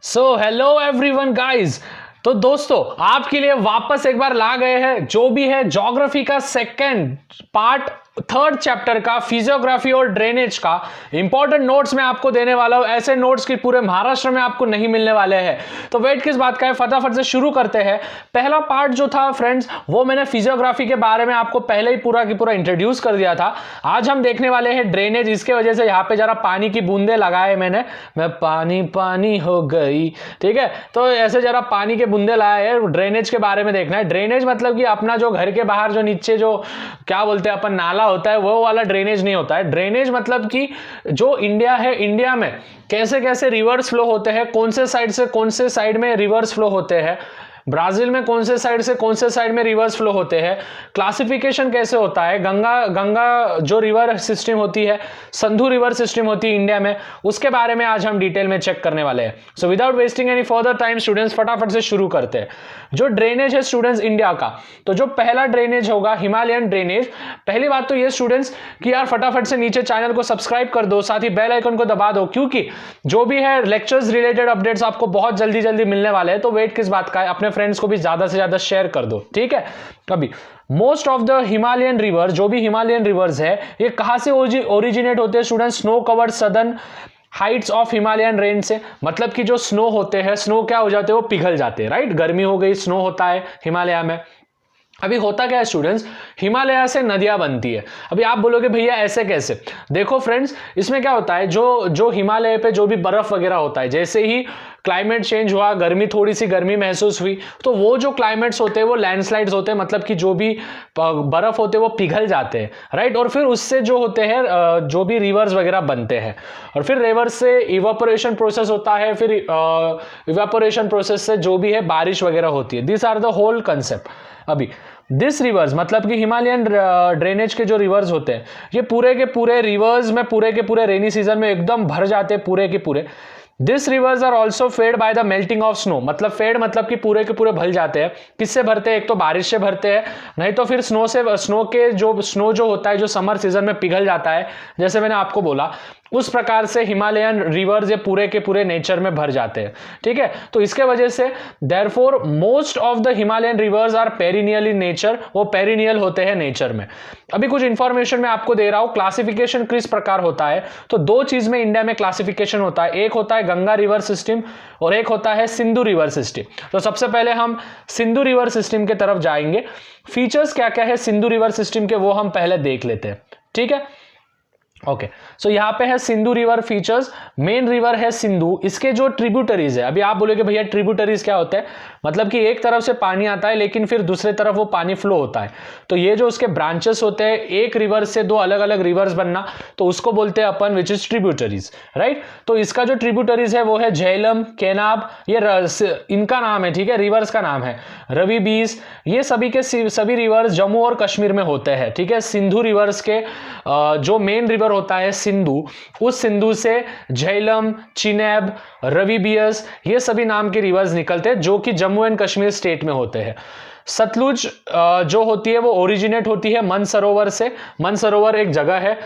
So hello everyone guys. तो दोस्तों आपके लिए वापस एक बार ला गए हैं जो भी है ज्योग्राफी का सेकंड पार्ट थर्ड चैप्टर का फिजियोग्राफी और ड्रेनेज का इंपॉर्टेंट नोट्स मैं आपको देने वाला हूं। ऐसे नोट्स की पूरे महाराष्ट्र में आपको नहीं मिलने वाले हैं। तो वेट किस बात का है, फटाफट से शुरू करते हैं। पहला पार्ट जो था फ्रेंड्स वो मैंने फिजियोग्राफी के बारे में आपको पहले ही पूरा की पूरा इंट्रोड्यूस कर दिया था। आज हम देखने वाले हैं ड्रेनेज। इसके वजह से यहाँ पे जरा पानी की बूंदे लगाए मैं पानी पानी हो गई, ठीक है। तो ऐसे जरा पानी के बूंदे लाए हैं। ड्रेनेज के बारे में देखना है। ड्रेनेज मतलब कि अपना जो घर के बाहर जो नीचे जो क्या बोलते हैं अपन नाला होता है वो वाला ड्रेनेज नहीं होता है। ड्रेनेज मतलब कि जो इंडिया है, इंडिया में कैसे कैसे रिवर्स फ्लो होते हैं, कौन से साइड में रिवर्स फ्लो होते हैं, ब्राजील में कौन से साइड में रिवर्स फ्लो होते हैं, क्लासिफिकेशन कैसे होता है, गंगा जो रिवर सिस्टम होती है, सिंधु रिवर सिस्टम होती है इंडिया में, उसके बारे में आज हम डिटेल में चेक करने वाले हैं। So without wasting any further time students फटाफट से शुरू करते हैं। जो ड्रेनेज है स्टूडेंट्स इंडिया का, तो जो पहला ड्रेनेज होगा हिमालयन ड्रेनेज। पहली बात तो ये स्टूडेंट्स कि यार फटाफट से नीचे चैनल को सब्सक्राइब कर दो, साथ ही बेल आइकन को दबा दो, क्योंकि जो भी है लेक्चर्स रिलेटेड अपडेट्स आपको बहुत जल्दी जल्दी मिलने वाले हैं। तो वेट किस बात का है, अपने फ्रेंड्स को भी ज्यादा से ज्यादा शेयर कर दो, ठीक है। कभी most of the Himalayan river, जो भी हिमालयन रिवर्स है, ये कहां से ओरिजिनेट होते हैं student? Snow covered southern Heights of Himalayan range से। मतलब कि जो स्नो होते हैं, स्नो क्या हो जाते हैं, वो पिघल जाते हैं, राइट। गर्मी हो गई, स्नो होता है हिमालय में। अभी होता क्या है स्टूडेंट्स, हिमालय से नदियां बनती है। अभी आप बोलोगे भैया ऐसे कैसे? देखो फ्रेंड्स, इसमें क्या होता है, जो हिमालय पे जो भी बर्फ वगैरह होता है, जैसे ही क्लाइमेट चेंज हुआ, थोड़ी सी गर्मी महसूस हुई, तो वो जो क्लाइमेट्स होते हैं वो लैंडस्लाइड्स होते हैं। मतलब कि जो भी बर्फ होते हैं वो पिघल जाते हैं, राइट। और फिर उससे जो होते हैं जो भी रिवर्स वगैरह बनते हैं, और फिर रिवर्स से इवापोरेशन प्रोसेस होता है, फिर इवापोरेशन प्रोसेस से जो भी है बारिश वगैरह होती है। This are the whole concept. अभी दिस रिवर्स मतलब कि हिमालयन ड्रेनेज के जो रिवर्स होते हैं, ये पूरे के पूरे रिवर्स में पूरे के पूरे रेनी सीजन में एकदम भर जाते हैं, पूरे के पूरे। This rivers are also fed by the melting of snow. मतलब फेड मतलब कि पूरे के पूरे भर जाते हैं। किससे भरते हैं? एक तो बारिश से भरते हैं, नहीं तो फिर स्नो से। स्नो जो होता है जो समर सीजन में पिघल जाता है, जैसे मैंने आपको बोला, उस प्रकार से हिमालयन रिवर्स ये पूरे के पूरे नेचर में भर जाते हैं, ठीक है। तो इसके वजह से therefore most of the Himalayan rivers are perennial in nature. वो पेरिनियल होते हैं नेचर में। अभी कुछ इंफॉर्मेशन मैं आपको दे रहा हूं। क्लासिफिकेशन किस प्रकार होता है, तो दो चीज में इंडिया में क्लासिफिकेशन होता है। एक होता है गंगा रिवर सिस्टम और एक होता है सिंधु रिवर सिस्टम। तो सबसे पहले हम सिंधु रिवर सिस्टम की तरफ जाएंगे। फीचर्स क्या क्या है सिंधु रिवर सिस्टम के, वो हम पहले देख लेते हैं, ठीक है। ओके, सो यहां पे है Sindhu river features. Main river है सिंधु, इसके जो ट्रिब्यूटरीज है। अभी आप बोलोगे भैया ट्रिब्यूटरीज क्या होते हैं? मतलब कि एक तरफ से पानी आता है लेकिन फिर दूसरे तरफ वो पानी फ्लो होता है। तो ये जो उसके ब्रांचेस होते हैं, एक रिवर से दो अलग अलग रिवर्स बनना, तो उसको बोलते हैं अपन विच इज ट्रिब्यूटरीज, राइट। तो इसका जो ट्रिब्यूटरीज है वो है झेलम, केनाब, ये इनका नाम है, ठीक है, रिवर्स का नाम है। रवि बीस, ये सभी के सभी रिवर्स जम्मू और कश्मीर में होते हैं, ठीक है। सिंधु रिवर्स के जो मेन रिवर होता है सिंधु, उस सिंधु से झेलम, चिनेब, रविबियस, ये सभी नाम के रिवर्स निकलते हैं जो कि जम्मू एंड कश्मीर स्टेट में होते हैं। सतलुज जो होती है वो ओरिजिनेट होती है मानसरोवर से। मानसरोवर एक जगह है,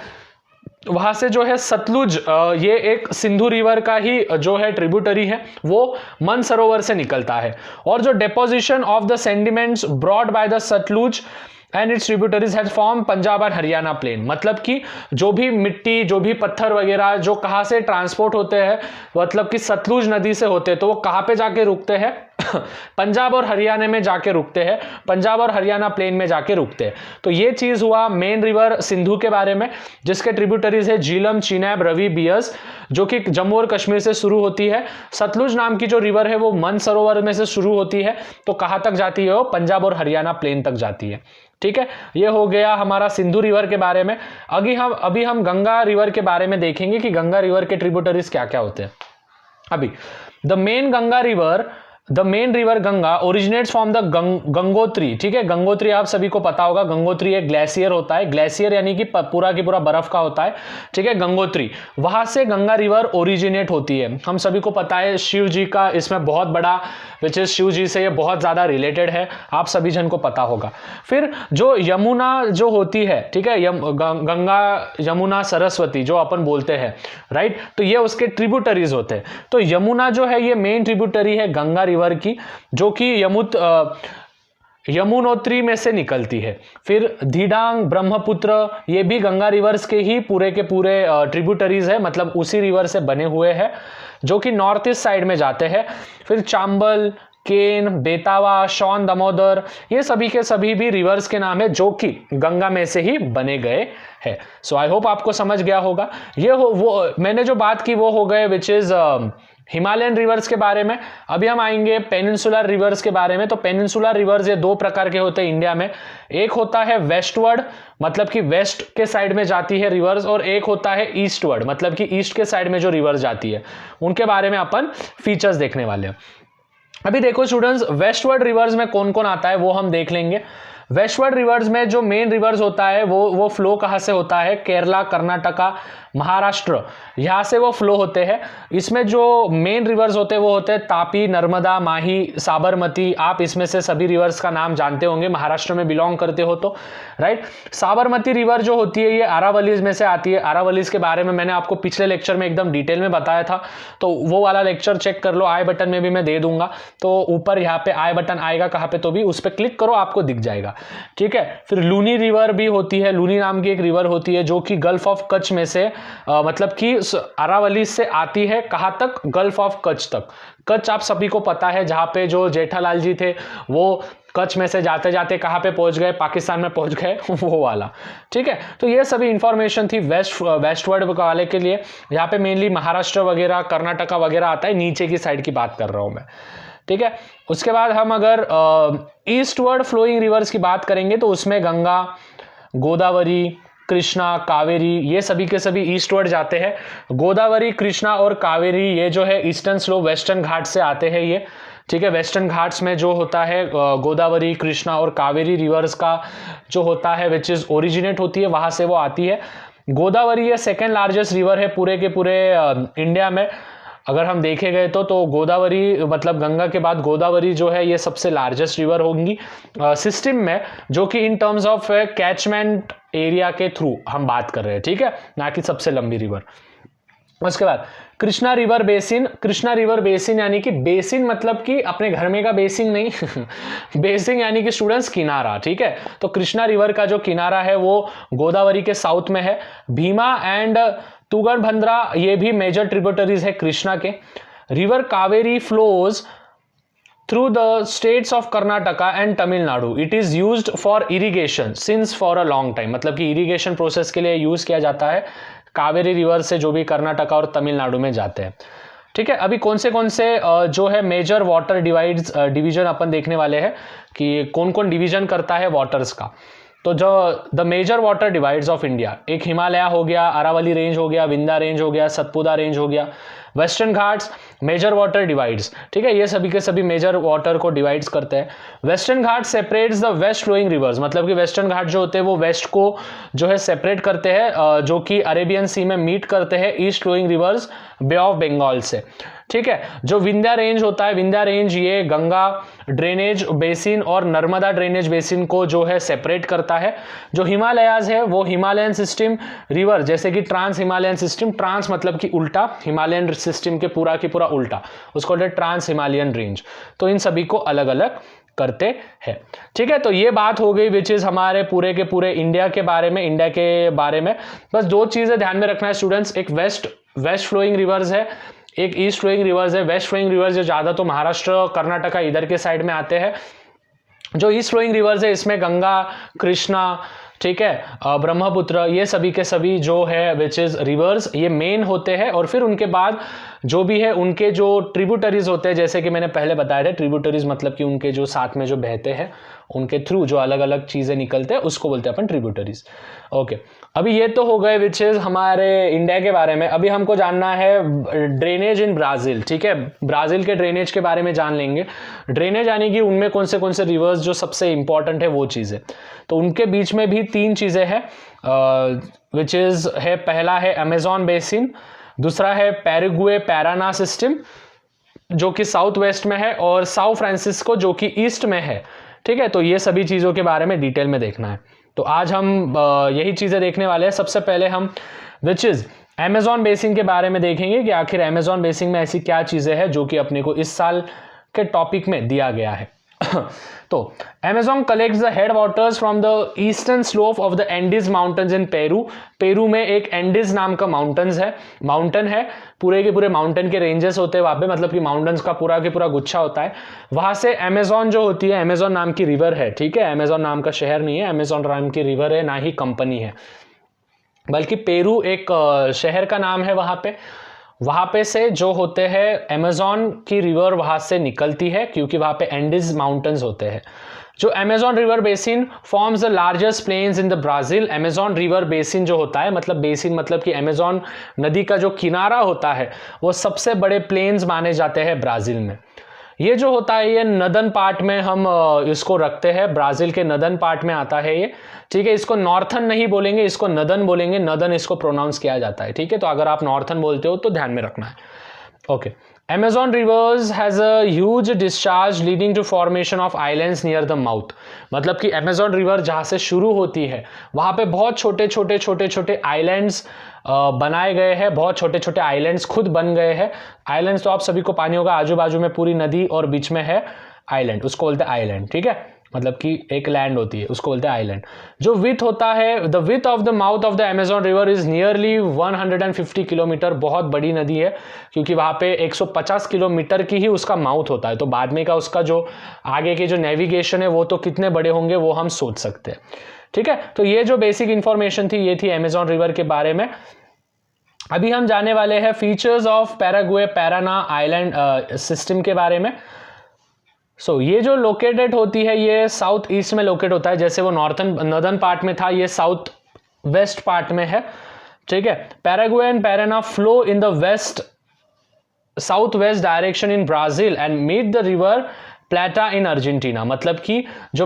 वहां से जो है सतलुज, ये एक सिंधु रिवर का ही जो है ट्रिब्यूटरी है, वो मानसरोवर से निकलता है। और जो deposition of the sediments brought by the Sutlej and its tributaries has form Punjab and Haryana plain. मतलब कि जो भी मिट्टी, जो भी पत्थर वगैरह जो कहां से ट्रांसपोर्ट होते हैं, मतलब कि सतलुज नदी से होते हैं, तो वो कहां पे जाके रुकते हैं? पंजाब और हरियाणा में जाके रुकते हैं, पंजाब और हरियाणा प्लेन में जाके रुकते हैं। तो ये चीज हुआ मेन रिवर सिंधु के बारे में, जिसके ट्रिब्यूटरीज है झीलम, चिनाब, रवि, बियस, जो कि जम्मू और कश्मीर से शुरू होती है। सतलुज नाम की जो रिवर है वो मानसरोवर में से शुरू होती है, तो कहां तक जाती है? वो पंजाब और हरियाणा प्लेन तक जाती है, ठीक है। ये हो गया हमारा सिंधु रिवर के बारे में। अभी हम गंगा रिवर के बारे में देखेंगे कि गंगा रिवर के ट्रिब्यूटरीज क्या क्या होते हैं। अभी the main Ganga river the main river Ganga originates from the Gangotri. ठीक है, गंगोत्री आप सभी को पता होगा, गंगोत्री एक ग्लेशियर होता है, ग्लेशियर यानी कि पूरा की पूरा बर्फ का होता है। ठीक है, गंगोत्री, वहां से गंगा रिवर ओरिजिनेट होती है। हम सभी को पता है शिव जी का इसमें बहुत बड़ा, विच इज शिव जी से ये बहुत ज्यादा रिलेटेड है, आप सभी जन को पता होगा। फिर जो यमुना जो होती है, ठीक है, गंगा यमुना सरस्वती जो अपन बोलते हैं, राइट, तो ये उसके ट्रिब्यूटरीज होते हैं। तो यमुना जो है ये मेन ट्रिब्यूटरी है गंगा रिवर की, जो कि यमुनोत्री में से निकलती है। फिर धीडांग, ब्रह्मपुत्र, ये भी गंगा रिवर्स के ही पूरे के पूरे ट्रिब्यूटरीज है, मतलब उसी रिवर से बने हुए हैं, जो कि नॉर्थ ईस्ट साइड में जाते हैं। फिर चांबल, केन, बेतावा, शौन, दामोदर, ये सभी के सभी भी रिवर्स के नाम है जो कि गंगा में से ही बने गए हैं। सो आई होप आपको समझ गया होगा। ये वो मैंने जो बात की वो हो गए विच इज हिमालयन रिवर्स के बारे में। अभी हम आएंगे पेनिनसुलर रिवर्स के बारे में। तो पेनिनसुलर रिवर्स ये दो प्रकार के होते हैं इंडिया में। एक होता है वेस्टवर्ड, मतलब कि वेस्ट के साइड में जाती है रिवर्स, और एक होता है ईस्टवर्ड, मतलब कि ईस्ट के साइड में जो रिवर्स जाती है। उनके बारे में अपन फीचर्स देखने वाले हैं। अभी देखो स्टूडेंट्स, वेस्टवर्ड रिवर्स में कौन कौन आता है वो हम देख लेंगे। वेस्टवर्ड रिवर्स में जो मेन रिवर्स होता है वो फ्लो कहाँ से होता है, केरला, कर्नाटका, महाराष्ट्र, यहाँ से वो फ्लो होते हैं। इसमें जो मेन रिवर्स होते हैं वो होते हैं तापी, नर्मदा, माही, साबरमती। आप इसमें से सभी रिवर्स का नाम जानते होंगे, महाराष्ट्र में बिलोंग करते हो तो, राइट। साबरमती रिवर जो होती है ये अरावलीज में से आती है। अरावलीज के बारे में मैंने आपको पिछले लेक्चर में एकदम डिटेल में बताया था, तो वो वाला लेक्चर चेक कर लो, आई बटन में भी मैं दे दूंगा। तो ऊपर यहाँ पे आई बटन आएगा कहाँ पे, तो भी उस पर क्लिक करो, आपको दिख जाएगा। ठीक है, फिर लूनी रिवर भी होती है। लूनी नाम की एक रिवर होती है जो कि गल्फ ऑफ कच्छ में से मतलब कि अरावली से आती है, कहां तक, गल्फ ऑफ कच्छ तक। कच्छ आप सभी को पता है, जहां पे जो जेठालाल जी थे वो कच्छ में से जाते जाते कहां पे पहुंच गए, पाकिस्तान में पहुंच गए वो वाला। ठीक है, तो ये सभी इंफॉर्मेशन थी वेस्टवर्ड वाले के लिए। यहाँ पे मेनली महाराष्ट्र वगैरह, कर्नाटका वगैरह आता है, नीचे की साइड की बात कर रहा हूं मैं। ठीक है, उसके बाद हम अगर ईस्टवर्ड फ्लोइंग रिवर्स की बात करेंगे तो उसमें गंगा, गोदावरी, कृष्णा, कावेरी, ये सभी के सभी ईस्टवर्ड जाते हैं। गोदावरी, कृष्णा और कावेरी ये जो है ईस्टर्न स्लो वेस्टर्न घाट से आते हैं ये। ठीक है, वेस्टर्न घाट्स में जो होता है गोदावरी, कृष्णा और कावेरी रिवर्स का जो होता है विच इज ओरिजिनेट होती है, वहां से वो आती है। गोदावरी ये सेकेंड लार्जेस्ट रिवर है पूरे के पूरे इंडिया में। अगर हम देखे गए तो गोदावरी मतलब गंगा के बाद गोदावरी जो है ये सबसे लार्जेस्ट रिवर होंगी सिस्टम में, जो कि in terms of catchment area के थ्रू हम बात कर रहे हैं। ठीक है, ना कि सबसे लंबी रिवर। उसके बाद Krishna river basin. Krishna river basin यानी कि बेसिन मतलब कि अपने घर में का बेसिन नहीं बेसिन यानी कि स्टूडेंट्स किनारा। ठीक है, तो कृष्णा रिवर का जो किनारा है वो गोदावरी के साउथ में है। भीमा एंड तुंगभद्रा ये भी मेजर ट्रिब्यूटरीज है कृष्णा के। River Kaveri flows through the states of Karnataka and Tamil Nadu. It is used for irrigation since for a long time, मतलब कि इरिगेशन प्रोसेस के लिए यूज किया जाता है कावेरी रिवर से, जो भी कर्नाटका और तमिलनाडु में जाते हैं। ठीक है, अभी कौन से जो है मेजर वाटर डिवीजन अपन देखने वाले हैं कि कौन कौन डिवीजन करता है वाटर्स का। तो जो the major water divides of India, एक हिमालय हो गया, अरावली रेंज हो गया, विंध्या रेंज हो गया, सतपुड़ा रेंज हो गया, western Ghats, major water divides. ठीक है, ये सभी के सभी मेजर वाटर को डिवाइड्स करते हैं। Western Ghat separates the west flowing rivers, मतलब कि वेस्टर्न घाट जो होते हैं वो वेस्ट को जो है सेपरेट करते हैं, जो कि अरेबियन सी में मीट करते हैं east flowing rivers bay of Bengal से। ठीक है, जो विंध्या रेंज होता है, विंध्या रेंज ये गंगा ड्रेनेज बेसिन और नर्मदा ड्रेनेज बेसिन को जो है सेपरेट करता है। जो हिमालयाज है वो हिमालयन सिस्टम रिवर, जैसे कि ट्रांस हिमालयन सिस्टम, ट्रांस मतलब कि उल्टा, हिमालयन सिस्टम के पूरा की पूरा उल्टा, उसको ट्रांस हिमालयन रेंज। तो इन सभी को अलग अलग करते हैं। ठीक है, तो ये बात हो गई विच इज हमारे पूरे के पूरे इंडिया के बारे में। बस दो चीजें ध्यान में रखना है स्टूडेंट्स, एक वेस्ट फ्लोइंग रिवर्स है, एक ईस्ट फ्लोइंग रिवर्स है। वेस्ट फ्लोइंग रिवर्स जो ज्यादा तो महाराष्ट्र, कर्नाटका इधर के साइड में आते हैं। जो ईस्ट फ्लोइंग रिवर्स है इसमें गंगा, कृष्णा, ठीक है, ब्रह्मपुत्र, ये सभी के सभी जो है विच इज रिवर्स ये मेन होते हैं। और फिर उनके बाद जो भी है उनके जो ट्रिब्यूटरीज होते हैं, जैसे कि मैंने पहले बताया था, ट्रिब्यूटरीज मतलब कि उनके जो साथ में जो बहते हैं उनके थ्रू जो अलग अलग चीज़ें निकलते हैं उसको बोलते हैं अपन ट्रिब्यूटरीज। ओके, अभी ये तो हो गए विच इज़ हमारे इंडिया के बारे में। अभी हमको जानना है ड्रेनेज इन ब्राज़ील। ठीक है, ब्राज़ील के ड्रेनेज के बारे में जान लेंगे। ड्रेनेज यानी कि उनमें कौन से रिवर्स जो सबसे इंपॉर्टेंट है वो चीज़ें। तो उनके बीच में भी 3 चीज़ें हैं विच इज़ है, पहला है अमेजॉन बेसिन, दूसरा है पैराग्वे पैराना सिस्टम जो कि साउथ वेस्ट में है, और साओ फ्रांसिस्को जो कि ईस्ट में है। ठीक है, तो ये सभी चीज़ों के बारे में डिटेल में देखना है। तो आज हम यही चीज़ें देखने वाले हैं। सबसे पहले हम विच इज़ अमेजॉन बेसिन के बारे में देखेंगे कि आखिर अमेजॉन बेसिन में ऐसी क्या चीज़ें हैं जो कि अपने को इस साल के टॉपिक में दिया गया है। तो Amazon collects the headwaters from the eastern slope of the Andes Mountains in Peru। Peru में एक एंडीज नाम का माउंटेन है, पूरे के पूरे माउंटेन के रेंजेस होते हैं वहाँ पे, मतलब कि माउंटेन्स का पूरा के पूरा गुच्छा होता है। वहाँ से अमेजॉन जो होती है, अमेजॉन नाम की रिवर है। ठीक है, अमेजॉन नाम का शहर नहीं है, अमेजॉन नाम की रिवर है, ना ही कंपनी है, बल्कि पेरू एक शहर का नाम है। वहाँ पे से जो होते हैं अमेजॉन की रिवर वहाँ से निकलती है, क्योंकि वहाँ पे एंडीज माउंटेन्स होते हैं। जो Amazon river basin forms the largest plains in the Brazil. Amazon river basin जो होता है, मतलब बेसिन मतलब कि अमेजॉन नदी का जो किनारा होता है वो सबसे बड़े प्लेन्स माने जाते हैं ब्राज़ील में। ये जो होता है ये नदन पार्ट में हम इसको रखते हैं, ब्राज़ील के नदन पार्ट में आता है ये। ठीक है, इसको नॉर्थन नहीं बोलेंगे, इसको नदन बोलेंगे, नदन इसको प्रोनाउंस किया जाता है। ठीक है, तो अगर आप नॉर्थन बोलते हो तो ध्यान में रखना है। Okay, Amazon rivers has a huge discharge leading to formation of islands near the mouth। मतलब कि Amazon river जहाँ से शुरू होती है वहाँ पे बहुत छोटे आइलैंड्स बनाए गए हैं, बहुत छोटे आइलैंड्स खुद बन गए हैं। आइलैंड्स तो आप सभी को पानी होगा, आजू बाजू में पूरी नदी और बीच में है आइलैंड, उसको बोलते हैं आइलैंड। ठीक है, मतलब कि एक लैंड होती है, उसको बोलते हैं आइलैंड। जो विथ होता है, the width of the mouth of the Amazon river is nearly 150 kilometre. बहुत बड़ी नदी है, क्योंकि वहाँ पे 150 किलोमीटर की ही उसका माउथ होता है। तो बाद में का उसका जो आगे के जो नेविगेशन है वो तो कितने बड़े होंगे वो हम सोच सकते हैं। ठीक है, तो ये जो बेसिक इंफॉर्मेशन थी ये थी अमेजॉन रिवर के बारे में। अभी हम जाने वाले हैं features of Paraguay Paraná island system के बारे में। ये जो लोकेटेड होती है ये साउथ ईस्ट में लोकेट होता है, जैसे वो नॉर्दर्न पार्ट में था, ये साउथ वेस्ट पार्ट में है। ठीक है, Paraguay and Parana flow in the west south west direction in Brazil and meet the river Plata in Argentina. मतलब कि जो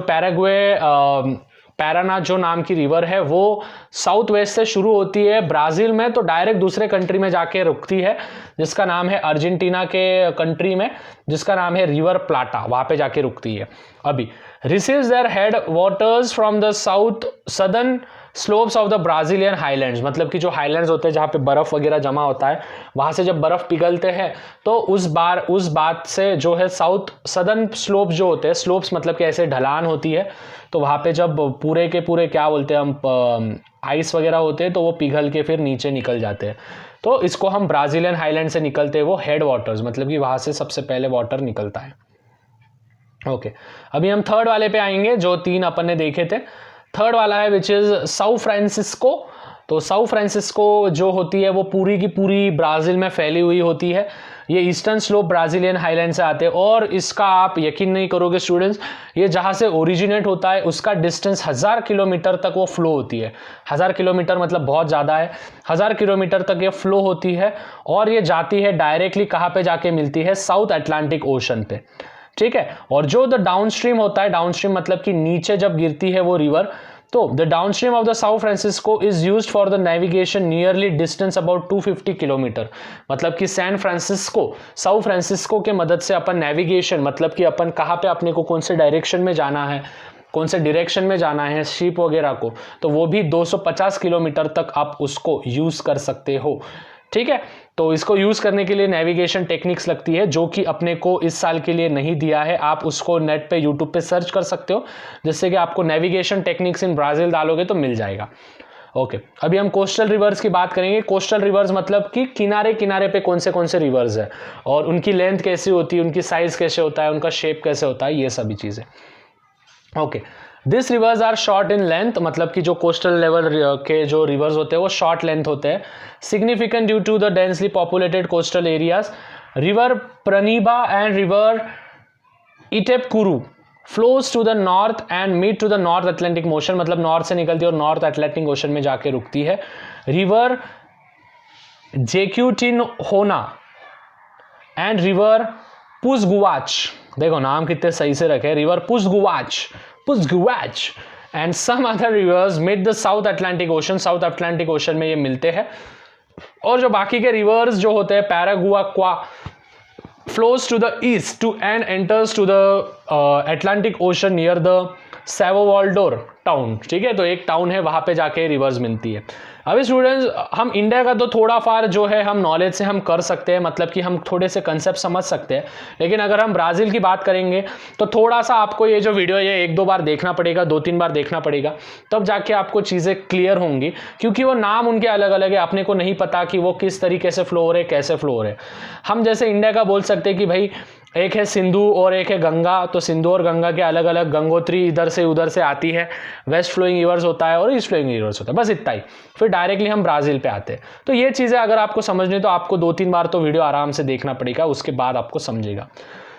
पैराना जो नाम की रिवर है वो साउथ वेस्ट से शुरू होती है ब्राज़ील में, तो डायरेक्ट दूसरे कंट्री में जाके रुकती है, जिसका नाम है अर्जेंटीना के कंट्री में, जिसका नाम है रिवर प्लाटा, वहाँ पे जाके रुकती है। अभी receives their head waters from the south southern slopes of the Brazilian highlands. मतलब कि जो हाईलैंड्स होते हैं जहाँ पे बर्फ़ वगैरह जमा होता है, वहाँ से जब बर्फ़ पिघलते हैं तो उस बात से जो है साउथ सदर्न स्लोप जो होते हैं, स्लोप्स मतलब कि ऐसे ढलान होती है, तो वहाँ पे जब पूरे के पूरे क्या बोलते हैं हम आइस वगैरह होते हैं तो वो पिघल के फिर नीचे निकल जाते हैं, तो इसको हम ब्राज़ीलियन हाईलैंड से निकलते हैं वो हेड वाटर्स, मतलब कि वहाँ से सबसे पहले वाटर निकलता है। ओके, अभी हम थर्ड वाले पे आएंगे, जो 3 अपन ने देखे थे। थर्ड वाला है विच इज़ साओ फ्रांसिस्को। तो साओ फ्रांसिस्को जो होती है वो पूरी की पूरी ब्राज़ील में फैली हुई होती है। ये ईस्टर्न स्लोप ब्राज़ीलियन हाईलैंड से आते हैं, और इसका आप यकीन नहीं करोगे स्टूडेंट्स, ये जहाँ से ओरिजिनेट होता है उसका डिस्टेंस 1000 किलोमीटर तक वो फ्लो होती है। 1000 किलोमीटर मतलब बहुत ज़्यादा है, 1000 किलोमीटर तक ये फ्लो होती है, और ये जाती है डायरेक्टली कहाँ पे जाके मिलती है, साउथ अटलांटिक ओशन पे। ठीक है, और जो द डाउनस्ट्रीम होता है, डाउनस्ट्रीम मतलब कि नीचे जब गिरती है वो रिवर, तो the downstream of the Sao Francisco is used for the navigation nearly distance about 250 kilometre. मतलब कि साओ फ्रांसिस्को के मदद से अपन नेविगेशन मतलब कि अपन कहाँ पे अपने को कौन से डायरेक्शन में जाना है, कौन से डायरेक्शन में जाना है शिप वगैरह को, तो वो भी 250 किलोमीटर तक आप उसको यूज कर सकते हो। ठीक है, तो इसको यूज करने के लिए नेविगेशन टेक्निक्स लगती है, जो कि अपने को इस साल के लिए नहीं दिया है। आप उसको नेट पे यूट्यूब पे सर्च कर सकते हो, जिससे कि आपको नेविगेशन टेक्निक्स इन ब्राज़ील डालोगे तो मिल जाएगा। ओके, अभी हम कोस्टल रिवर्स की बात करेंगे। कोस्टल रिवर्स मतलब कि किनारे किनारे पे कौन से रिवर्स है, और उनकी लेंथ कैसी होती है, उनकी साइज कैसे होता है, उनका शेप कैसे होता है, ये सभी चीज़ें। Okay, this rivers are short in length. मतलब कि जो कोस्टल लेवल के जो रिवर्स होते हैं वो शॉर्ट लेंथ होते हैं। Significant due to the densely populated coastal areas, river Parnaiba and river Itapecuru flows to the north and meet to the north Atlantic ocean, मतलब नॉर्थ से निकलती है और नॉर्थ अटलांटिक ओशन में जाके रुकती है। River Jequitinhonha and river Paraguacu, देखो नाम कितने सही से रखे, river Paraguacu and some other rivers meet the south Atlantic ocean, south Atlantic ocean में ये मिलते हैं। और जो बाकी के रिवर्स जो होते हैं, Paraguacu flows to the east to and enters to the Atlantic ocean near the Salvador town, ठीक है, तो एक टाउन है वहां पे जाके रिवर्स मिलती है। अभी स्टूडेंट्स हम इंडिया का तो थोड़ा फार जो है हम नॉलेज से हम कर सकते हैं, मतलब कि हम थोड़े से कंसेप्ट समझ सकते हैं, लेकिन अगर हम ब्राज़ील की बात करेंगे तो थोड़ा सा आपको ये जो वीडियो ये 1-2 बार देखना पड़ेगा, 2-3 बार देखना पड़ेगा, तब जाके आपको चीज़ें क्लियर होंगी, क्योंकि वो नाम उनके अलग अलग है, अपने को नहीं पता कि वो किस तरीके से फ्लो हो रहे, कैसे फ्लो हो रहे। हम जैसे इंडिया का बोल सकते हैं कि भाई एक है सिंधु और एक है गंगा, तो सिंधु और गंगा के अलग अलग, गंगोत्री इधर से उधर से आती है, वेस्ट फ्लोइंग रिवर्स होता है और ईस्ट फ्लोइंग रिवर्स होता है, बस इतना ही। फिर डायरेक्टली हम ब्राज़ील पे आते हैं। तो ये चीज़ें अगर आपको समझनी तो आपको 2-3 बार तो वीडियो आराम से देखना पड़ेगा, उसके बाद आपको समझेगा।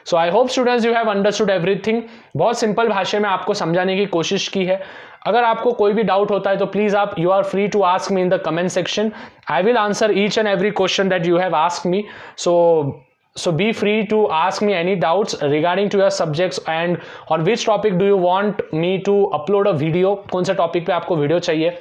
So I hope students you have understood everything. बहुत सिंपल भाषा में आपको समझाने की कोशिश की है। अगर आपको कोई भी डाउट होता है तो प्लीज़ आप you are free to ask me in the comment section. I will answer each and every question that you have asked me. So be free to ask me any doubts regarding to your subjects and on which topic do you want me to upload a video, कौन से topic पे आपको video चाहिए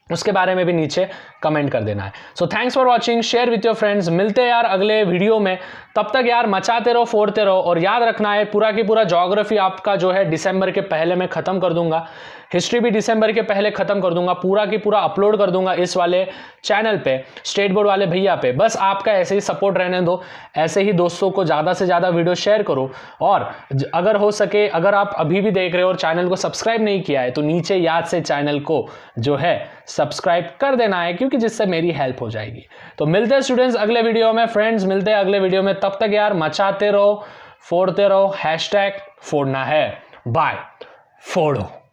उसके बारे में भी नीचे कमेंट कर देना है। So thanks for watching, share with your friends. मिलते हैं यार अगले वीडियो में, तब तक यार मचाते रहो, फोड़ते रहो। और याद रखना है पूरा की पूरा ज्योग्राफी आपका जो है दिसंबर के पहले मैं खत्म कर दूंगा, हिस्ट्री भी दिसंबर के पहले खत्म कर दूंगा, पूरा की पूरा अपलोड कर दूंगा इस वाले चैनल पे, स्टेट बोर्ड वाले भैया पे। बस आपका ऐसे ही सपोर्ट रहने दो, ऐसे ही दोस्तों को ज़्यादा से ज़्यादा वीडियो शेयर करो। और अगर हो सके, अगर आप अभी भी देख रहे हो और चैनल को सब्सक्राइब नहीं किया है तो नीचे याद से चैनल को जो है सब्सक्राइब कर देना है, क्योंकि जिससे मेरी हेल्प हो जाएगी। तो मिलते हैं स्टूडेंट्स अगले वीडियो में, फ्रेंड्स मिलते हैं अगले वीडियो में। तब तक यार मचाते रहो, फोड़ते रहो, हैशटैग फोड़ना है। बाय, फोड़ो।